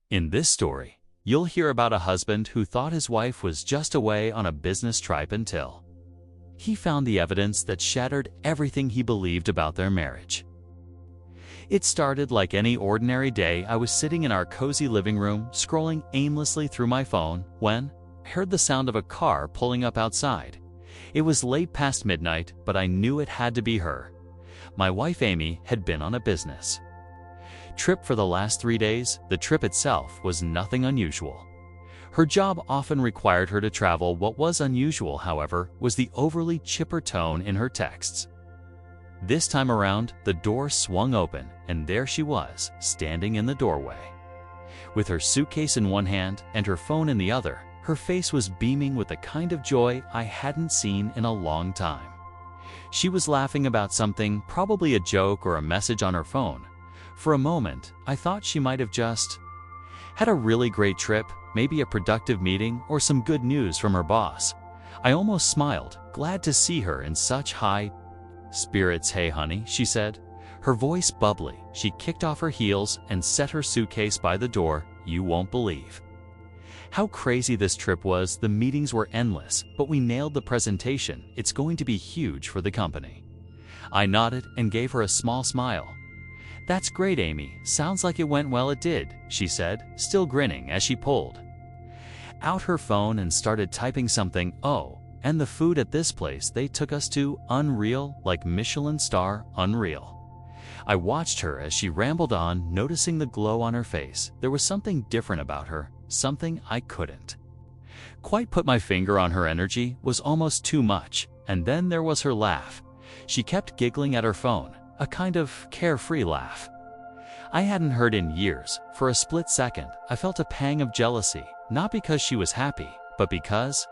In this story, you'll hear about a husband who thought his wife was just away on a business trip until he found the evidence that shattered everything he believed about their marriage. It started like any ordinary day. I was sitting in our cozy living room, scrolling aimlessly through my phone, when I heard the sound of a car pulling up outside. It was late past midnight, but I knew it had to be her. My wife Amy had been on a business trip for the last 3 days. The trip itself was nothing unusual. Her job often required her to travel. What was unusual, however, was the overly chipper tone in her texts. This time around, the door swung open, and there she was, standing in the doorway. With her suitcase in one hand and her phone in the other, her face was beaming with the kind of joy I hadn't seen in a long time. She was laughing about something, probably a joke or a message on her phone. For a moment, I thought she might have just had a really great trip, maybe a productive meeting or some good news from her boss. I almost smiled, glad to see her in such high spirits. "Hey honey," she said, her voice bubbly. She kicked off her heels and set her suitcase by the door. "You won't believe how crazy this trip was. The meetings were endless, but we nailed the presentation. It's going to be huge for the company." I nodded and gave her a small smile. "That's great, Amy. Sounds like it went well." "It did," she said, still grinning as she pulled out her phone and started typing something. "Oh, and the food at this place they took us to, unreal, like Michelin star, unreal." I watched her as she rambled on, noticing the glow on her face. There was something different about her, something I couldn't quite put my finger on. Her energy was almost too much. And then there was her laugh. She kept giggling at her phone, a kind of carefree laugh I hadn't heard in years. For a split second, I felt a pang of jealousy, not because she was happy, but because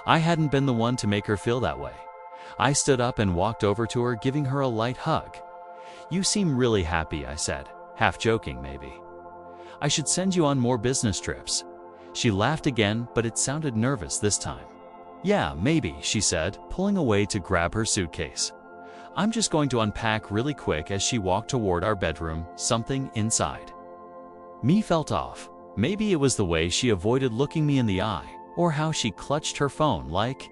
I hadn't been the one to make her feel that way. I stood up and walked over to her, giving her a light hug. "You seem really happy," I said, half joking maybe. "I should send you on more business trips." She laughed again, but it sounded nervous this time. "Yeah, maybe," she said, pulling away to grab her suitcase. "I'm just going to unpack really quick." As she walked toward our bedroom, something inside me felt off. Maybe it was the way she avoided looking me in the eye, or how she clutched her phone like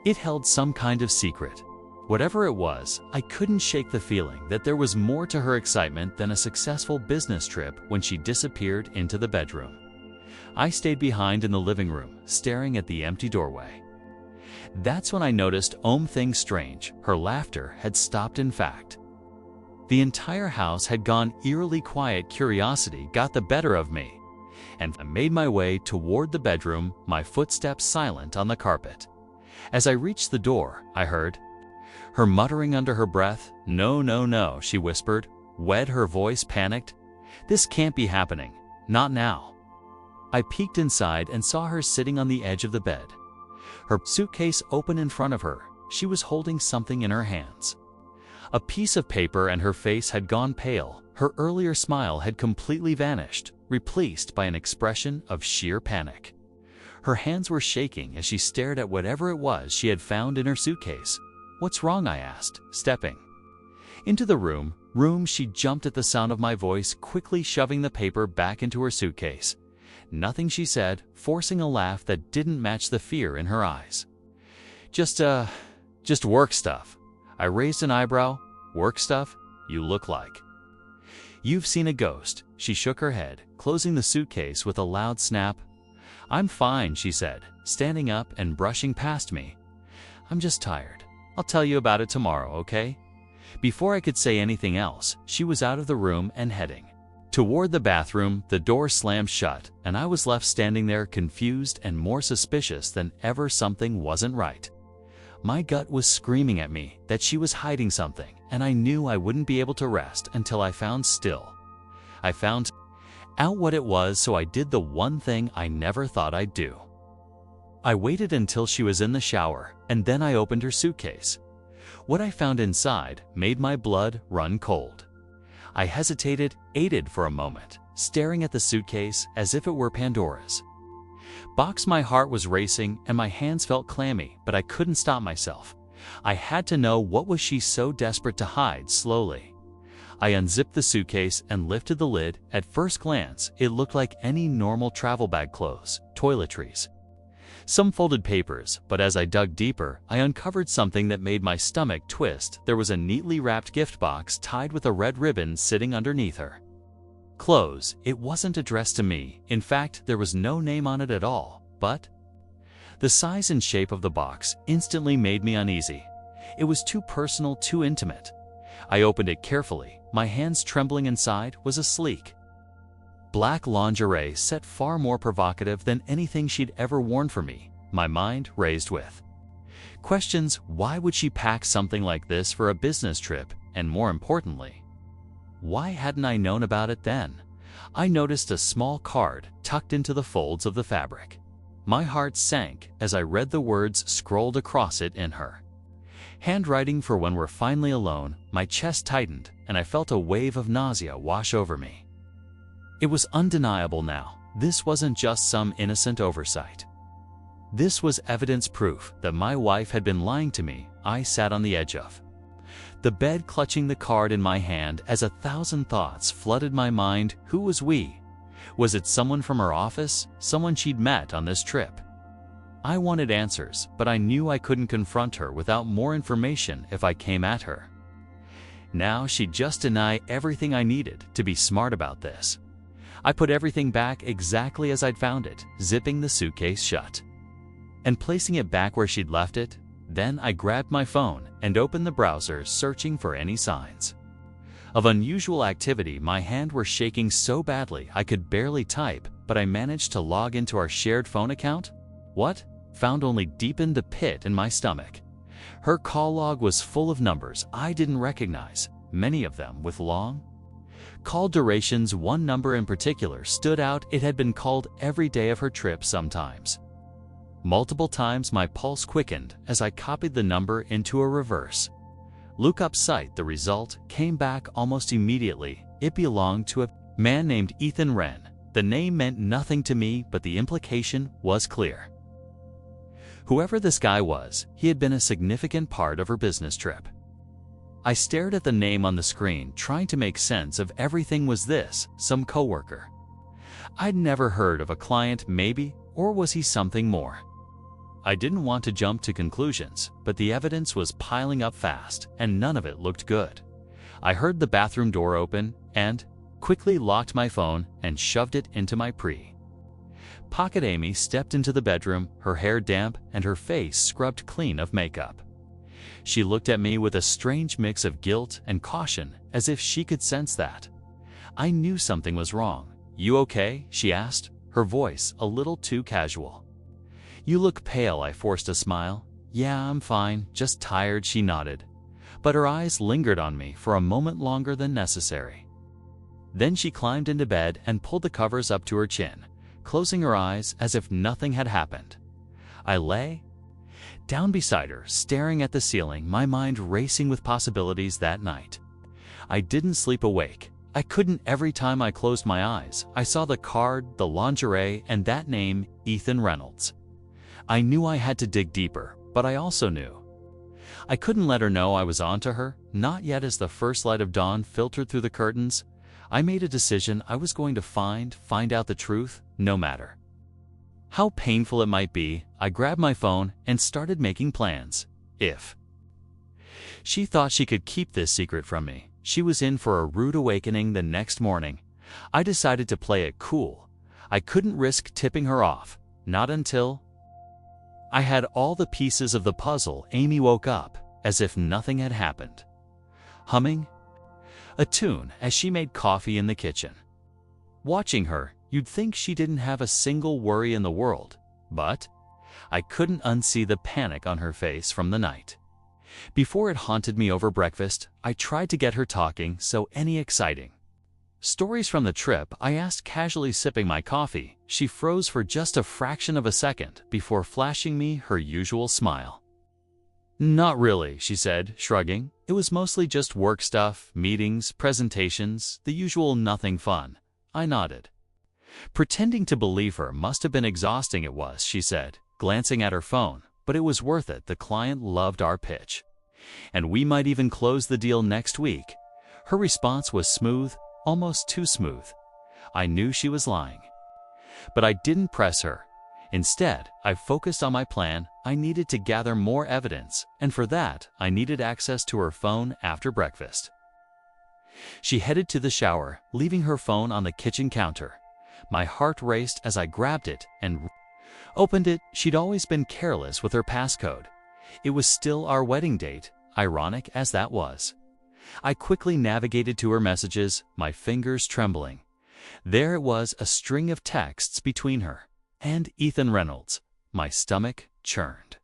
it held some kind of secret. Whatever it was, I couldn't shake the feeling that there was more to her excitement than a successful business trip. When she disappeared into the bedroom, I stayed behind in the living room, staring at the empty doorway. That's when I noticed something strange. Her laughter had stopped. In fact, the entire house had gone eerily quiet. Curiosity got the better of me, and I made my way toward the bedroom, my footsteps silent on the carpet. As I reached the door, I heard her muttering under her breath. "No, no, no," she whispered, her voice panicked. "This can't be happening. Not now." I peeked inside and saw her sitting on the edge of the bed, her suitcase open in front of her. She was holding something in her hands, a piece of paper, and her face had gone pale. Her earlier smile had completely vanished, replaced by an expression of sheer panic. Her hands were shaking as she stared at whatever it was she had found in her suitcase. "What's wrong?" I asked, stepping into the room. She jumped at the sound of my voice, quickly shoving the paper back into her suitcase. "Nothing," she said, forcing a laugh that didn't match the fear in her eyes. Just work stuff." I raised an eyebrow. "Work stuff? You look like you've seen a ghost." She shook her head, closing the suitcase with a loud snap. "I'm fine," she said, standing up and brushing past me. "I'm just tired. I'll tell you about it tomorrow, okay?" Before I could say anything else, she was out of the room and heading toward the bathroom. The door slammed shut, and I was left standing there, confused and more suspicious than ever. Something wasn't right. My gut was screaming at me that she was hiding something, and I knew I wouldn't be able to rest until I found out what it was. So I did the one thing I never thought I'd do. I waited until she was in the shower, and then I opened her suitcase. What I found inside made my blood run cold. I hesitated, aided for a moment, staring at the suitcase as if it were Pandora's box. My heart was racing and my hands felt clammy, but I couldn't stop myself. I had to know, what was she so desperate to hide? Slowly, I unzipped the suitcase and lifted the lid. At first glance, it looked like any normal travel bag: clothes, toiletries, some folded papers, but as I dug deeper, I uncovered something that made my stomach twist. There was a neatly wrapped gift box tied with a red ribbon sitting underneath her. Clothes. It wasn't addressed to me. In fact, there was no name on it at all, but the size and shape of the box instantly made me uneasy. It was too personal, too intimate. I opened it carefully. My hands trembling. Inside was a sleek black lingerie set far more provocative than anything she'd ever worn for me. My mind raced with questions. Why would she pack something like this for a business trip? And more importantly, why hadn't I known about it then? I noticed a small card tucked into the folds of the fabric. My heart sank as I read the words scrolled across it in her handwriting: for when we're finally alone. My chest tightened and I felt a wave of nausea wash over me. It was undeniable now. This wasn't just some innocent oversight. This was evidence, proof that my wife had been lying to me. I sat on the edge of the bed, clutching the card in my hand as 1,000 thoughts flooded my mind. Who was we? Was it someone from her office? Someone she'd met on this trip? I wanted answers, but I knew I couldn't confront her without more information. If I came at her now, she'd just deny everything I needed to be smart about this. I put everything back exactly as I'd found it, zipping the suitcase shut and placing it back where she'd left it. Then I grabbed my phone and opened the browser, searching for any signs of unusual activity. My hands were shaking so badly I could barely type, but I managed to log into our shared phone account. What found only deepened the pit in my stomach. Her call log was full of numbers I didn't recognize, many of them with long call durations. One number in particular stood out. It had been called every day of her trip, sometimes multiple times. My pulse quickened as I copied the number into a reverse lookup site. The result came back almost immediately. It belonged to a man named Ethan Wren. The name meant nothing to me, but the implication was clear. Whoever this guy was, he had been a significant part of her business trip. I stared at the name on the screen, trying to make sense of everything. Was this some coworker I'd never heard of? A client, maybe? Or was he something more? I didn't want to jump to conclusions, but the evidence was piling up fast, and none of it looked good. I heard the bathroom door open and quickly locked my phone and shoved it into my pocket. Amy stepped into the bedroom, her hair damp and her face scrubbed clean of makeup. She looked at me with a strange mix of guilt and caution, as if she could sense that I knew something was wrong. "You okay?" she asked, her voice a little too casual. "You look pale." I forced a smile. "Yeah, I'm fine, just tired," she nodded, but her eyes lingered on me for a moment longer than necessary. Then she climbed into bed and pulled the covers up to her chin, closing her eyes as if nothing had happened. I lay down beside her, staring at the ceiling, my mind racing with possibilities. That night, I didn't sleep awake. I couldn't. Every time I closed my eyes, I saw the card, the lingerie, and that name, Ethan Reynolds. I knew I had to dig deeper, but I also knew I couldn't let her know I was onto her, not yet. As the first light of dawn filtered through the curtains, I made a decision. I was going to find out the truth, no matter how painful it might be. I grabbed my phone and started making plans. If she thought she could keep this secret from me, she was in for a rude awakening the next morning. I decided to play it cool. I couldn't risk tipping her off, not until I had all the pieces of the puzzle. Amy woke up as if nothing had happened, humming a tune as she made coffee in the kitchen. Watching her, you'd think she didn't have a single worry in the world, but I couldn't unsee the panic on her face from the night before. It haunted me. Over breakfast, I tried to get her talking. "So, any exciting stories from the trip?" I asked, casually sipping my coffee. She froze for just a fraction of a second before flashing me her usual smile. "Not really," she said, shrugging. "It was mostly just work stuff, meetings, presentations, the usual, nothing fun." I nodded, pretending to believe her. "Must have been exhausting." "It was," she said, glancing at her phone, "but it was worth it. The client loved our pitch, and we might even close the deal next week." Her response was smooth, almost too smooth. I knew she was lying. But I didn't press her. Instead, I focused on my plan. I needed to gather more evidence, and for that, I needed access to her phone after breakfast. She headed to the shower, leaving her phone on the kitchen counter. My heart raced as I grabbed it and opened it. She'd always been careless with her passcode. It was still our wedding date, ironic as that was. I quickly navigated to her messages, my fingers trembling. There it was, a string of texts between her and Ethan Reynolds. My stomach churned.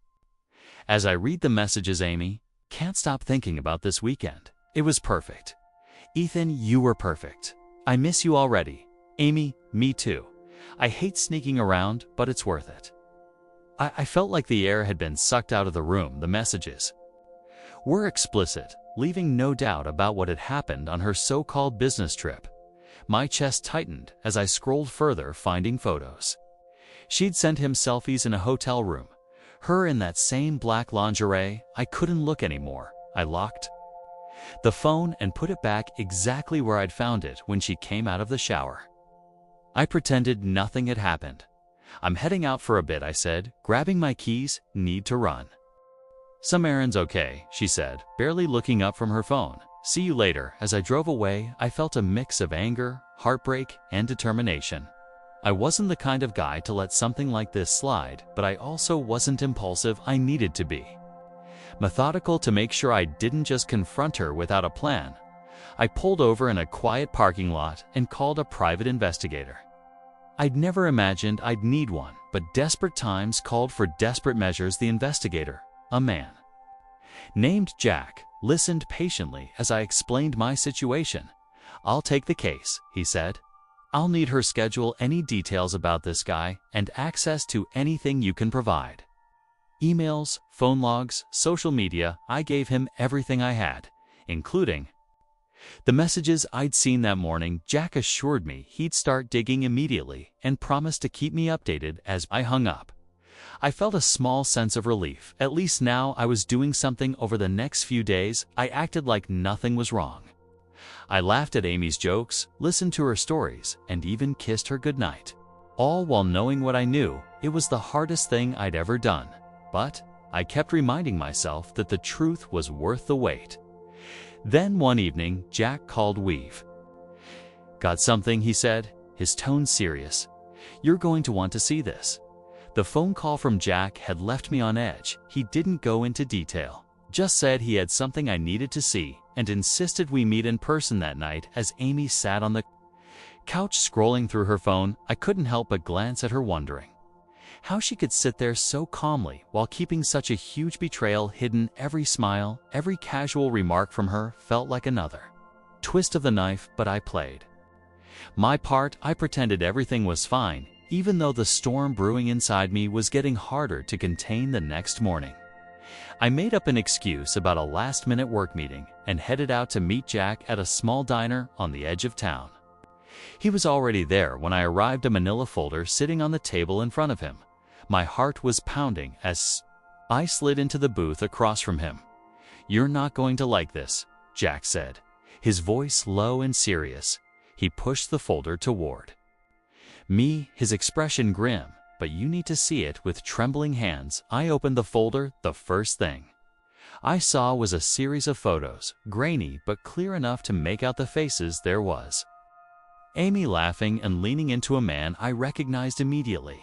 As I read the messages, Amy, can't stop thinking about this weekend. It was perfect. Ethan, you were perfect. I miss you already. Amy, me too. I hate sneaking around, but it's worth it. I felt like the air had been sucked out of the room. The messages were explicit, leaving no doubt about what had happened on her so-called business trip. My chest tightened as I scrolled further, finding photos. She'd sent him selfies in a hotel room, her in that same black lingerie. I couldn't look anymore. I locked the phone and put it back exactly where I'd found it when she came out of the shower. I pretended nothing had happened. I'm heading out for a bit, I said, grabbing my keys. Need to run. Some errands, okay, she said, barely looking up from her phone. See you later. As I drove away, I felt a mix of anger, heartbreak, and determination. I wasn't the kind of guy to let something like this slide, but I also wasn't impulsive. I needed to be methodical to make sure I didn't just confront her without a plan. I pulled over in a quiet parking lot and called a private investigator. I'd never imagined I'd need one, but desperate times called for desperate measures. The investigator, a man named Jack, listened patiently as I explained my situation. I'll take the case, he said. I'll need her schedule, any details about this guy, and access to anything you can provide. Emails, phone logs, social media. I gave him everything I had, including the messages I'd seen that morning. Jack assured me he'd start digging immediately and promised to keep me updated. As I hung up, I felt a small sense of relief. At least now I was doing something. Over the next few days, I acted like nothing was wrong. I laughed at Amy's jokes, listened to her stories, and even kissed her goodnight. All while knowing what I knew, it was the hardest thing I'd ever done. But I kept reminding myself that the truth was worth the wait. Then one evening, Jack called. We've got something, he said, his tone serious. You're going to want to see this. The phone call from Jack had left me on edge. He didn't go into detail, just said he had something I needed to see, and insisted we meet in person that night. As Amy sat on the couch scrolling through her phone, I couldn't help but glance at her, wondering how she could sit there so calmly while keeping such a huge betrayal hidden. Every smile, every casual remark from her felt like another twist of the knife, but I played my part. I pretended everything was fine, even though the storm brewing inside me was getting harder to contain. The next morning, I made up an excuse about a last-minute work meeting and headed out to meet Jack at a small diner on the edge of town. He was already there when I arrived, a manila folder sitting on the table in front of him. My heart was pounding as I slid into the booth across from him. You're not going to like this, Jack said, his voice low and serious. He pushed the folder toward me, his expression grim. But you need to see it. With trembling hands, I opened the folder. The first thing I saw was a series of photos, grainy but clear enough to make out the faces. There was Amy laughing and leaning into a man I recognized immediately.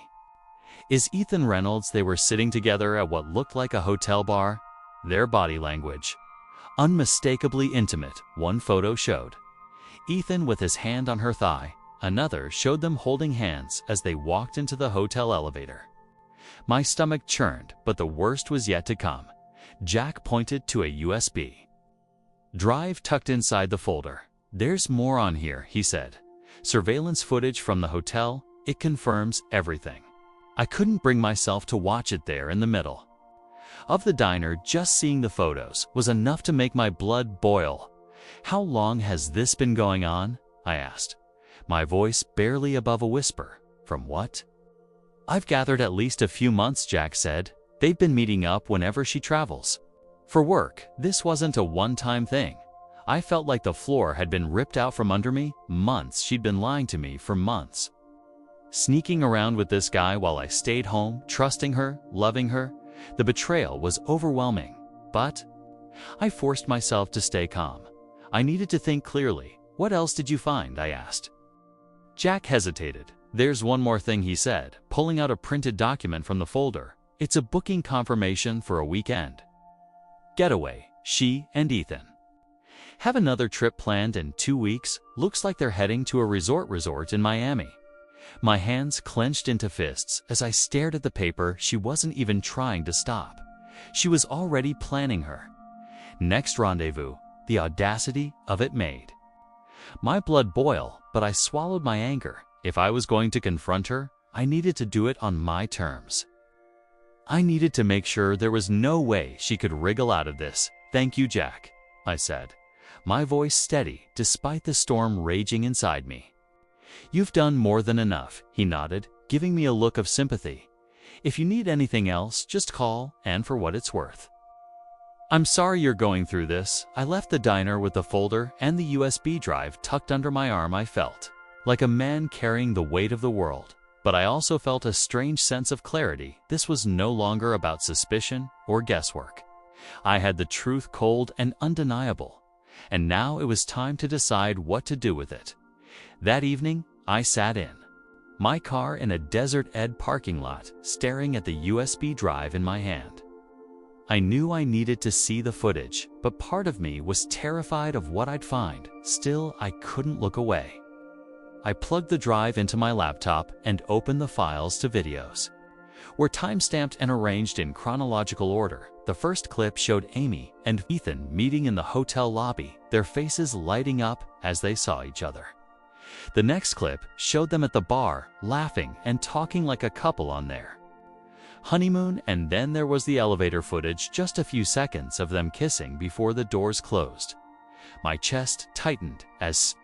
Is Ethan Reynolds. They were sitting together at what looked like a hotel bar. Their body language unmistakably intimate. One photo showed Ethan with his hand on her thigh. Another showed them holding hands as they walked into the hotel elevator. My stomach churned, but the worst was yet to come. Jack pointed to a USB drive tucked inside the folder. There's more on here, he said. Surveillance footage from the hotel. It confirms everything. I couldn't bring myself to watch it. There in the middle of the diner, just seeing the photos was enough to make my blood boil. How long has this been going on? I asked, my voice barely above a whisper. From what I've gathered, at least a few months, Jack said. They've been meeting up whenever she travels for work. This wasn't a one-time thing. I felt like the floor had been ripped out from under me. Months she'd been lying to me for months. Sneaking around with this guy while I stayed home, trusting her, loving her. The betrayal was overwhelming, but I forced myself to stay calm. I needed to think clearly. What else did you find? I asked. Jack hesitated. There's one more thing, he said, pulling out a printed document from the folder. It's a booking confirmation for a weekend getaway. She and Ethan have another trip planned in 2 weeks. Looks like they're heading to a resort in Miami. My hands clenched into fists as I stared at the paper. She wasn't even trying to stop. She was already planning her next rendezvous. The audacity of it made my blood boil, but I swallowed my anger. If I was going to confront her, I needed to do it on my terms. I needed to make sure there was no way she could wriggle out of this. Thank you, Jack, I said, my voice steady despite the storm raging inside me. You've done more than enough, he nodded, giving me a look of sympathy. If you need anything else, just call, and for what it's worth. I'm sorry you're going through this. I left the diner with the folder and the USB drive tucked under my arm. I felt like a man carrying the weight of the world, but I also felt a strange sense of clarity. This was no longer about suspicion or guesswork. I had the truth, cold and undeniable, and now it was time to decide what to do with it. That evening, I sat in my car in a Desert Ed parking lot, staring at the USB drive in my hand. I knew I needed to see the footage, but part of me was terrified of what I'd find. Still, I couldn't look away. I plugged the drive into my laptop and opened the files to videos. Were timestamped and arranged in chronological order. The first clip showed Amy and Ethan meeting in the hotel lobby, their faces lighting up as they saw each other. The next clip showed them at the bar, laughing and talking like a couple on their honeymoon, and then there was the elevator footage, just a few seconds of them kissing before the doors closed. My chest tightened as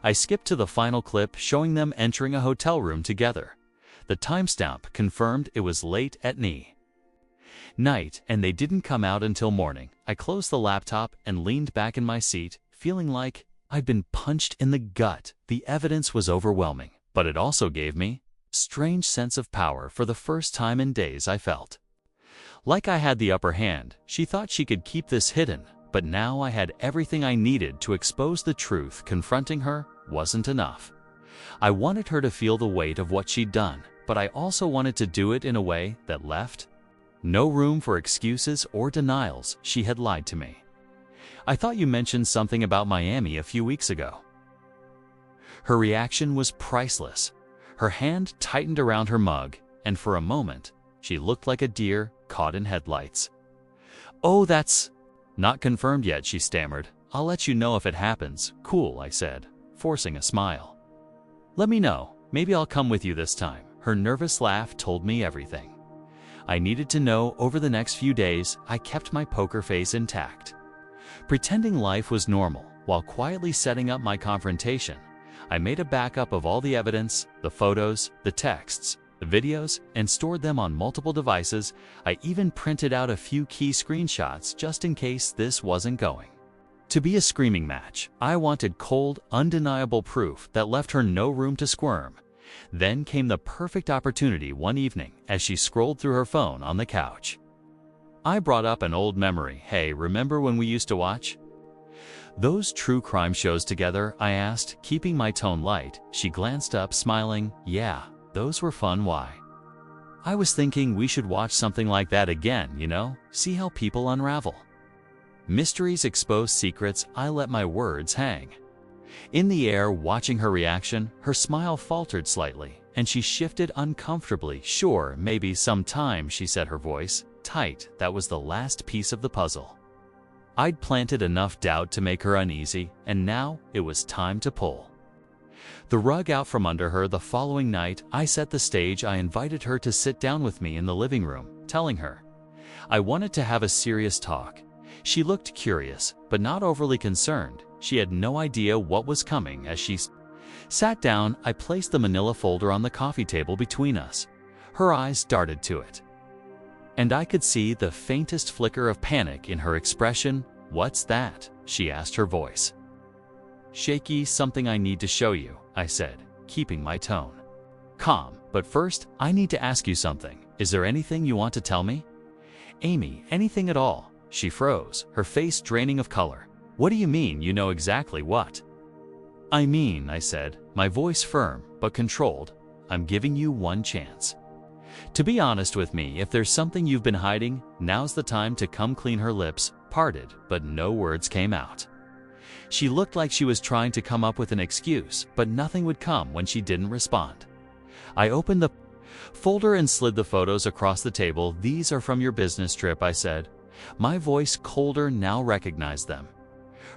I skipped to the final clip showing them entering a hotel room together. The timestamp confirmed it was late at night, and they didn't come out until morning. I closed the laptop and leaned back in my seat, feeling like I'd been punched in the gut. The evidence was overwhelming, but it also gave me a strange sense of power. For the first time in days, I felt like I had the upper hand. She thought she could keep this hidden, but now I had everything I needed to expose the truth. Confronting her wasn't enough. I wanted her to feel the weight of what she'd done, but I also wanted to do it in a way that left no room for excuses or denials. She had lied to me. I thought you mentioned something about Miami a few weeks ago. Her reaction was priceless. Her hand tightened around her mug, and for a moment, she looked like a deer caught in headlights. Oh, that's not confirmed yet, she stammered. I'll let you know if it happens. Cool, I said, forcing a smile. Let me know. Maybe I'll come with you this time. Her nervous laugh told me everything I needed to know. Over the next few days, I kept my poker face intact, pretending life was normal while quietly setting up my confrontation. I made a backup of all the evidence, the photos, the texts, the videos, and stored them on multiple devices. I even printed out a few key screenshots just in case this wasn't going to be a screaming match. I wanted cold, undeniable proof that left her no room to squirm. Then came the perfect opportunity. One evening, as she scrolled through her phone on the couch, I brought up an old memory. Hey, remember when we used to watch those true crime shows together? I asked, keeping my tone light. She glanced up, smiling. Yeah, those were fun. Why? I was thinking we should watch something like that again, see how people unravel mysteries, expose secrets. I let my words hang in the air, watching her reaction. Her smile faltered slightly, and she shifted uncomfortably. Sure, maybe sometime, she said, her voice tight. That was the last piece of the puzzle. I'd planted enough doubt to make her uneasy, and now it was time to pull the rug out from under her. The following night, I set the stage. I invited her to sit down with me in the living room, telling her I wanted to have a serious talk. She looked curious, but not overly concerned. She had no idea what was coming. As she sat down, I placed the manila folder on the coffee table between us. Her eyes darted to it, and I could see the faintest flicker of panic in her expression. What's that? she asked, her voice shaky. Something I need to show you, I said, keeping my tone calm. But first, I need to ask you something. Is there anything you want to tell me? Amy, anything at all? She froze, her face draining of color. What do you mean, you know exactly what? I mean, I said, my voice firm but controlled, I'm giving you one chance to be honest with me. If there's something you've been hiding, now's the time to come clean. Her lips parted, but no words came out. She looked like she was trying to come up with an excuse, but nothing would come when she didn't respond. I opened the folder and slid the photos across the table. These are from your business trip, I said. My voice, colder now, recognized them.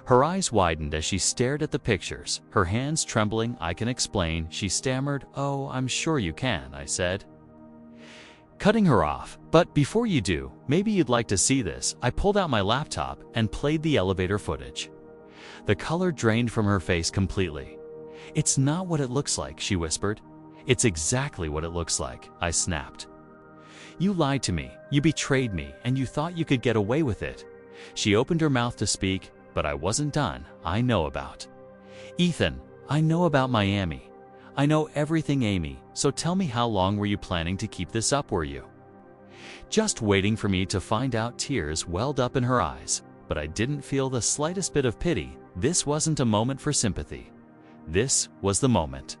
Her eyes widened as she stared at the pictures, her hands trembling. I can explain, she stammered. Oh, I'm sure you can, I said, cutting her off. But before you do, maybe you'd like to see this. I pulled out my laptop and played the elevator footage. The color drained from her face completely. It's not what it looks like, she whispered. It's exactly what it looks like, I snapped. You lied to me, you betrayed me, and you thought you could get away with it. She opened her mouth to speak, but I wasn't done. I know about Ethan. I know about Miami. I know everything, Amy. So tell me, how long were you planning to keep this up? Were you just waiting for me to find out? Tears welled up in her eyes, but I didn't feel the slightest bit of pity. This wasn't a moment for sympathy. This was the moment.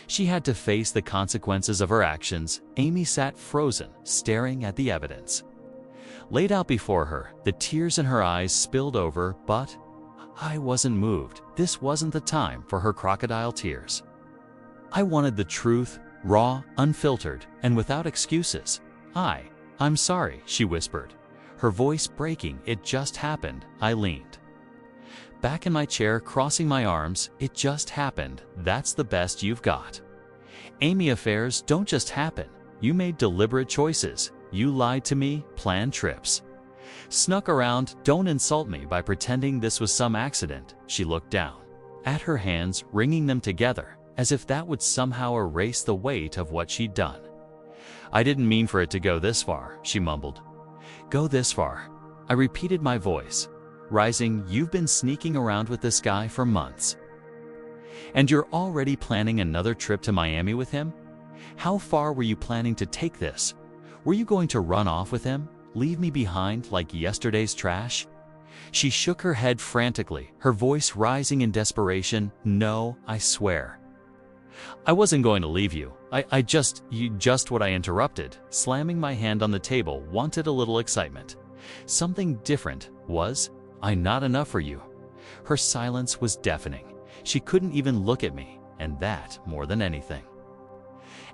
She had to face the consequences of her actions. Amy sat frozen, staring at the evidence laid out before her. The tears in her eyes spilled over, but I wasn't moved. This wasn't the time for her crocodile tears. I wanted the truth, raw, unfiltered, and without excuses. I'm sorry, she whispered, her voice breaking. It just happened. I leaned back in my chair, crossing my arms. It just happened. That's the best you've got. Amy, affairs don't just happen. You made deliberate choices. You lied to me, planned trips, snuck around. Don't insult me by pretending this was some accident. She looked down at her hands, wringing them together, as if that would somehow erase the weight of what she'd done. I didn't mean for it to go this far, she mumbled. Go this far, I repeated, my voice rising. You've been sneaking around with this guy for months, and you're already planning another trip to Miami with him? How far were you planning to take this? Were you going to run off with him, leave me behind like yesterday's trash? She shook her head frantically, her voice rising in desperation. No, I swear. I wasn't going to leave you. What I interrupted, slamming my hand on the table. Wanted a little excitement. Something different. Was I not enough for you? Her silence was deafening. She couldn't even look at me, and that, more than anything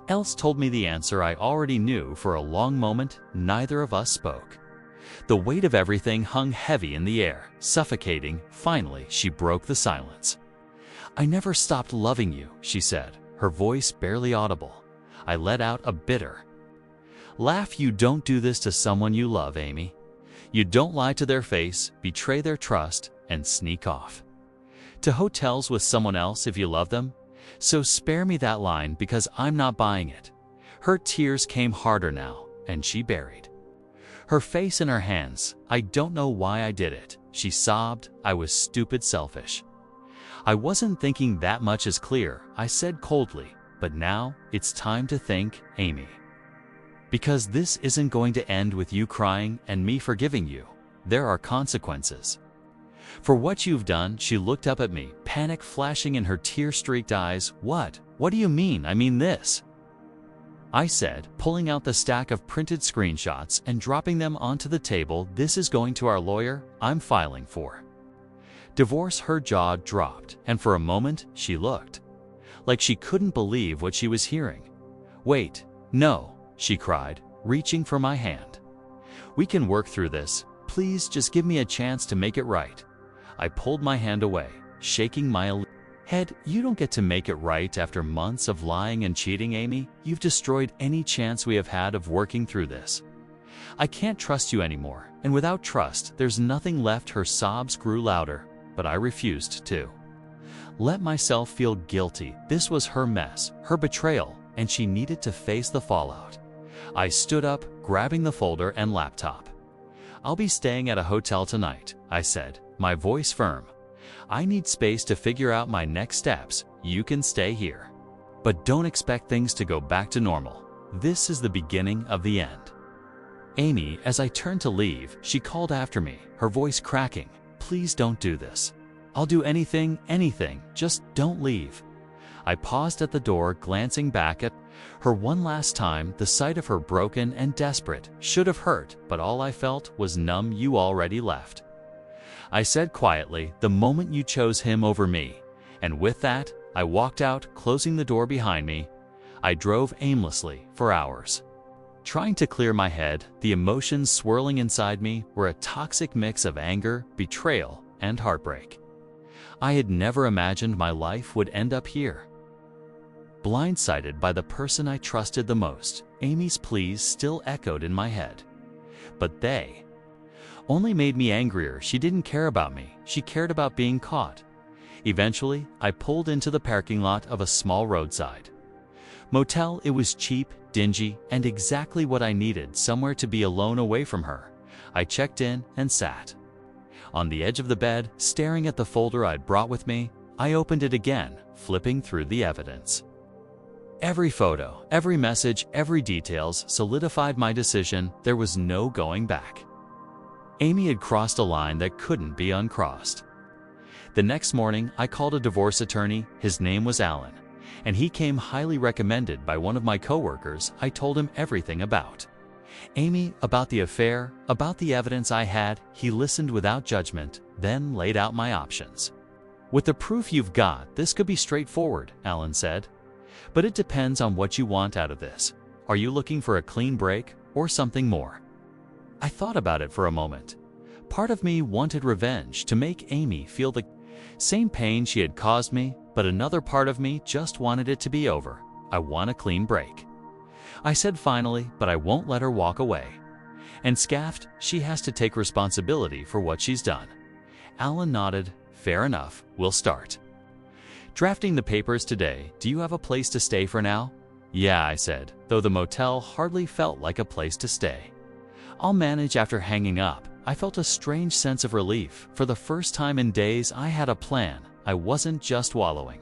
else, told me the answer I already knew. For a long moment, neither of us spoke. The weight of everything hung heavy in the air, suffocating. Finally, she broke the silence. I never stopped loving you, she said, her voice barely audible. I let out a bitter laugh. You don't do this to someone you love, Amy. You don't lie to their face, betray their trust, and sneak off to hotels with someone else if you love them. So spare me that line, because I'm not buying it. Her tears came harder now, and she buried her face in her hands. I don't know why I did it, she sobbed. I was stupid, selfish. I wasn't thinking that much is clear, I said coldly. But now, it's time to think, Amy. Because this isn't going to end with you crying and me forgiving you. There are consequences for what you've done. She looked up at me, panic flashing in her tear-streaked eyes. What? What do you mean? I mean this, I said, pulling out the stack of printed screenshots and dropping them onto the table. This is going to our lawyer. I'm filing for divorce. Her jaw dropped, and for a moment, she looked like she couldn't believe what she was hearing. Wait, no, she cried, reaching for my hand. We can work through this. Please just give me a chance to make it right. I pulled my hand away, shaking my head. You don't get to make it right after months of lying and cheating, Amy. You've destroyed any chance we have had of working through this. I can't trust you anymore, and without trust, there's nothing left. Her sobs grew louder, but I refused to let myself feel guilty. This was her mess, her betrayal, and she needed to face the fallout. I stood up, grabbing the folder and laptop. I'll be staying at a hotel tonight, I said, my voice firm. "I need space to figure out my next steps. You can stay here. But don't expect things to go back to normal. This is the beginning of the end." Amy, as I turned to leave, she called after me, her voice cracking. "Please don't do this. I'll do anything, just don't leave." I paused at the door, glancing back at her one last time. The sight of her broken and desperate should have hurt, but all I felt was numb. "You already left," I said quietly, "the moment you chose him over me." And with that, I walked out, closing the door behind me. I drove aimlessly for hours, trying to clear my head. The emotions swirling inside me were a toxic mix of anger, betrayal, and heartbreak. I had never imagined my life would end up here. Blindsided by the person I trusted the most, Amy's pleas still echoed in my head. But they only made me angrier. She didn't care about me. She cared about being caught. Eventually, I pulled into the parking lot of a small roadside motel. It was cheap, dingy, and exactly what I needed, somewhere to be alone away from her. I checked in and sat on the edge of the bed, staring at the folder I'd brought with me. I opened it again, flipping through the evidence. Every photo, every message, every details solidified my decision. There was no going back. Amy had crossed a line that couldn't be uncrossed. The next morning, I called a divorce attorney. His name was Alan, and he came highly recommended by one of my coworkers. I told him everything about Amy, about the affair, about the evidence I had. He listened without judgment, then laid out my options. "With the proof you've got, this could be straightforward," Alan said. "But it depends on what you want out of this. Are you looking for a clean break or something more?" I thought about it for a moment. Part of me wanted revenge, to make Amy feel the same pain she had caused me, but another part of me just wanted it to be over. "I want a clean break," I said finally, "but I won't let her walk away." And scoffed, "She has to take responsibility for what she's done." Alan nodded. "Fair enough, we'll start drafting the papers today. Do you have a place to stay for now?" "Yeah," I said, though the motel hardly felt like a place to stay. "I'll manage." After hanging up, I felt a strange sense of relief. For the first time in days, I had a plan. I wasn't just wallowing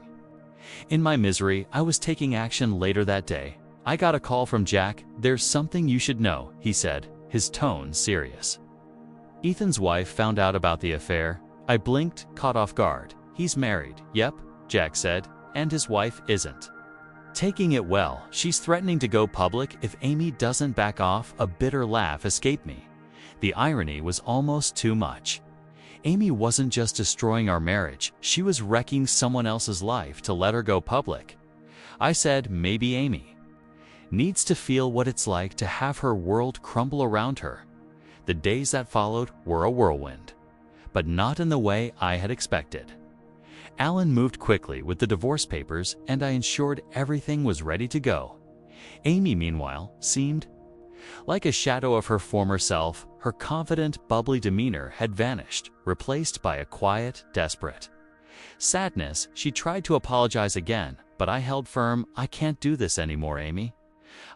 in my misery. I was taking action. Later that day, I got a call from Jack. "There's something you should know," he said, his tone serious. "Ethan's wife found out about the affair." I blinked, caught off guard. "He's married." "Yep," Jack said, "and his wife isn't taking it well. She's threatening to go public if Amy doesn't back off." A bitter laugh escaped me. The irony was almost too much. Amy wasn't just destroying our marriage, she was wrecking someone else's life to let her go public. I said, "Maybe Amy needs to feel what it's like to have her world crumble around her." The days that followed were a whirlwind, but not in the way I had expected. Alan moved quickly with the divorce papers, and I ensured everything was ready to go. Amy, meanwhile, seemed like a shadow of her former self. Her confident, bubbly demeanor had vanished, replaced by a quiet, desperate sadness. She tried to apologize again, but I held firm. "I can't do this anymore, Amy,"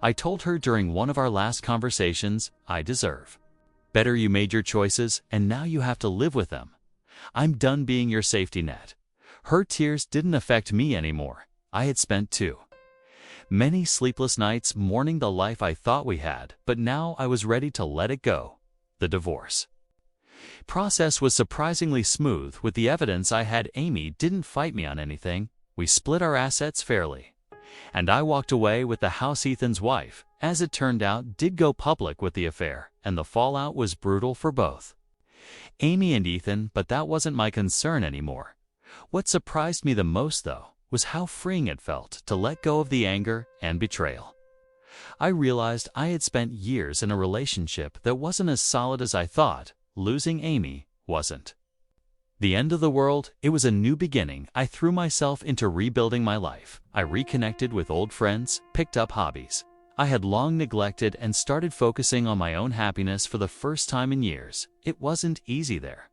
I told her during one of our last conversations. "I deserve better. You made your choices, and now you have to live with them. I'm done being your safety net." Her tears didn't affect me anymore. I had spent too many sleepless nights mourning the life I thought we had, but now I was ready to let it go. The divorce process was surprisingly smooth. With the evidence I had, Amy didn't fight me on anything. We split our assets fairly, and I walked away with the house. Ethan's wife, as it turned out, did go public with the affair, and the fallout was brutal for both Amy and Ethan, but that wasn't my concern anymore. What surprised me the most, though, was how freeing it felt to let go of the anger and betrayal. I realized I had spent years in a relationship that wasn't as solid as I thought. Losing Amy wasn't the end of the world. It was a new beginning. I threw myself into rebuilding my life. I reconnected with old friends, picked up hobbies I had long neglected, and started focusing on my own happiness for the first time in years. It wasn't easy. There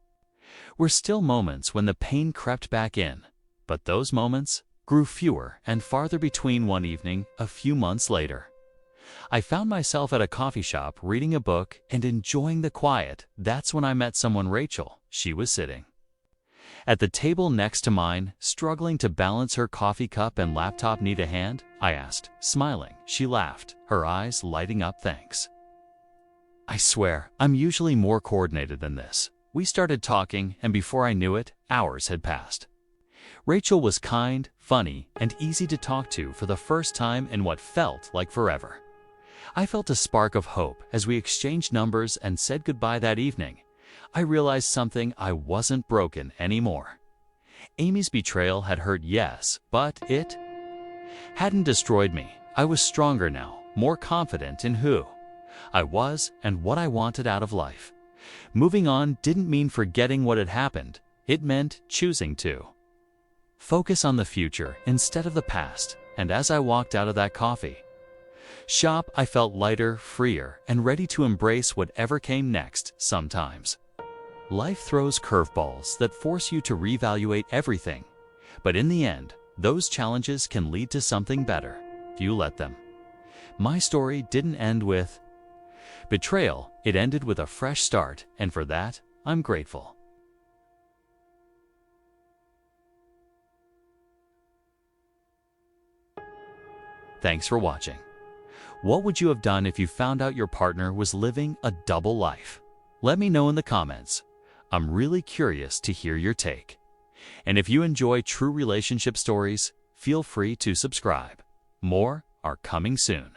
were still moments when the pain crept back in, but those moments grew fewer and farther between. One evening, a few months later, I found myself at a coffee shop reading a book and enjoying the quiet. That's when I met someone, Rachel. She was sitting At the table next to mine, struggling to balance her coffee cup and laptop need a hand? I asked, smiling. She laughed, her eyes lighting up. Thanks. I swear, I'm usually more coordinated than this. We started talking, and before I knew it, hours had passed. Rachel was kind, funny, and easy to talk to for the first time in what felt like forever. I felt a spark of hope as we exchanged numbers and said goodbye that evening. I realized something: I wasn't broken anymore. Amy's betrayal had hurt, yes, but it hadn't destroyed me. I was stronger now, more confident in who I was and what I wanted out of life. Moving on didn't mean forgetting what had happened. It meant choosing to focus on the future instead of the past. And as I walked out of that coffee shop, I felt lighter, freer, and ready to embrace whatever came next. Sometimes life throws curveballs that force you to reevaluate everything. But in the end, those challenges can lead to something better if you let them. My story didn't end with betrayal. It ended with a fresh start, and for that, I'm grateful. Thanks for watching. What would you have done if you found out your partner was living a double life? Let me know in the comments. I'm really curious to hear your take. And if you enjoy true relationship stories, feel free to subscribe. More are coming soon.